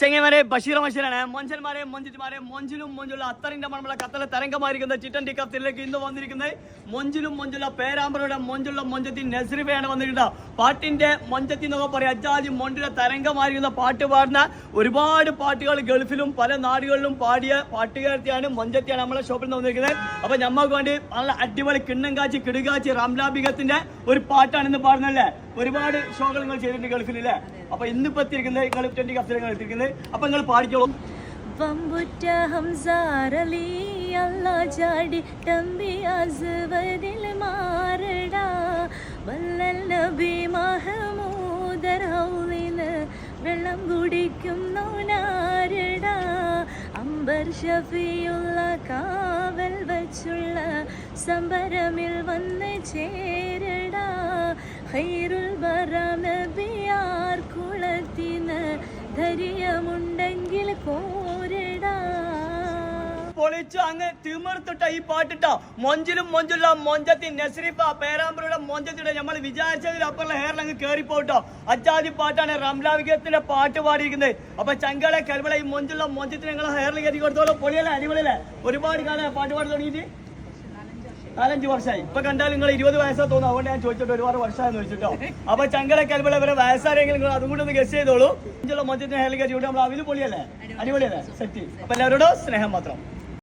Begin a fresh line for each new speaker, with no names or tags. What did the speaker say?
ചെങ്ങന്മാരെ ബഷീർ മഷീറാണ്. മൊഞ്ചന്മാരെ മൊഞ്ചിമാരെ മൊഞ്ചിലും മൊഞ്ചുള്ള അത്തറിന്റെ മണമുള്ള കത്തല തരംഗമായിരിക്കുന്ന ചിട്ടൻ ടി കത്തിലേക്ക് ഇന്ന് വന്നിരിക്കുന്നത് മൊഞ്ചിലും മൊഞ്ചുള്ള പേരാമ്പ്രയുടെ മൊഞ്ചുള്ള മൊഞ്ചത്തി നസ്രിഫയാണ് വന്നിട്ടുണ്ട്. പാട്ടിന്റെ മൊഞ്ചത്തി എന്നൊക്കെ പറയാം. അജാജി മൊണ്ടിലെ തരംഗമായിരിക്കുന്ന പാട്ട് പാടുന്ന ഒരുപാട് പാട്ടുകൾ ഗൾഫിലും പല നാടുകളിലും പാടിയ പാട്ടുകാരത്തിയാണ് മൊഞ്ചത്തിയാണ് നമ്മളെ ഷോപ്പിൽ നിന്ന് വന്നിരിക്കുന്നത്. അപ്പൊ ഞമ്മക്ക് വേണ്ടി നല്ല അടിപൊളി കിണ്ണം കാച്ചി കിടുകാച്ചി റംലാബികത്തിന്റെ ഒരു പാട്ടാണ് ഇന്ന് പാടുന്നല്ലേ. ഒരുപാട് ഷോകൾ നിങ്ങൾ ചെയ്തിട്ടുണ്ട് ഗൾഫിലല്ലേ. അപ്പൊ ഇന്നിപ്പോ എത്തിയിരിക്കുന്നത് നിങ്ങൾ 20 കഫ്സിലാണ് എത്തിയിരിക്കുന്നത്. അപ്പൊ നിങ്ങൾ പാടിക്കോളും.
വമ്പുറ്റ ഹംസാറലി അല്ലാ ചാടി തമ്പി അസ്വദിൽ മാറടാ വല്ലൽ നബി മഹമൂദർ ഹൗലിന് വെള്ളം കുടിക്കുന്നു നാരടാ അംബർ ഷഫിയുള്ള കാവൽ വച്ചുള്ള സംബരമിൽ വന്ന് ചേരടാ ഖൈറുൽ ബറാം നബിയാർ കുളത്തിന് ധൈര്യമുണ്ടെങ്കിൽ കോരടാ.
പൊളിച്ചു അങ്ങ് തിമിർത്തിട്ട ഈ പാട്ടിട്ടോ. മൊഞ്ചിലും മൊഞ്ചുള്ള മൊഞ്ചത്തി നസ്രിഫ പേരാമ്പ്രയുടെ മൊഞ്ചത്തിയുടെ നമ്മൾ വിചാരിച്ചതിൽ അപ്പുറമുള്ള ഹെയറിൽ അങ്ങ് കയറിപ്പോട്ടോ. അജാതി പാട്ടാണ് റംലാവികത്തിന്റെ പാട്ട് പാടിയിരിക്കുന്നത്. അപ്പൊ ചങ്കളെ കൽവള ഈ മൊഞ്ചുള്ള മൊഞ്ചത്തിന് നിങ്ങൾ ഹെയറിൽ കയറ്റി കൊടുത്തോളൂ. പൊളിയല്ലേ, അടിപൊളിയല്ലേ. ഒരുപാട് കാലം പാട്ട് പാടി തുടങ്ങിയിട്ട് 4-5 വർഷമായി. ഇപ്പൊ കണ്ടാൽ നിങ്ങൾ 20 വയസ്സാ തോന്നുന്നു. അതുകൊണ്ട് ഞാൻ ചോദിച്ചിട്ട് ഒരുപാട് വർഷമായെന്ന് ചോദിച്ചിട്ടോ. അപ്പൊ ചങ്കല കൽബിള വരെ വയസ്സാരെങ്കിലും നിങ്ങൾ അതും കൂടെ ഒന്ന് ഗസ് ചെയ്തോളൂ. മൊഞ്ചുള്ള മൊഞ്ചത്തിന് ഹെയറിൽ കയറ്റി നമ്മൾ അവില് പൊളിയല്ലേ, അടിപൊളിയല്ലേ, സെറ്റ്. അപ്പൊ എല്ലാവരോടും സ്നേഹം മാത്രം.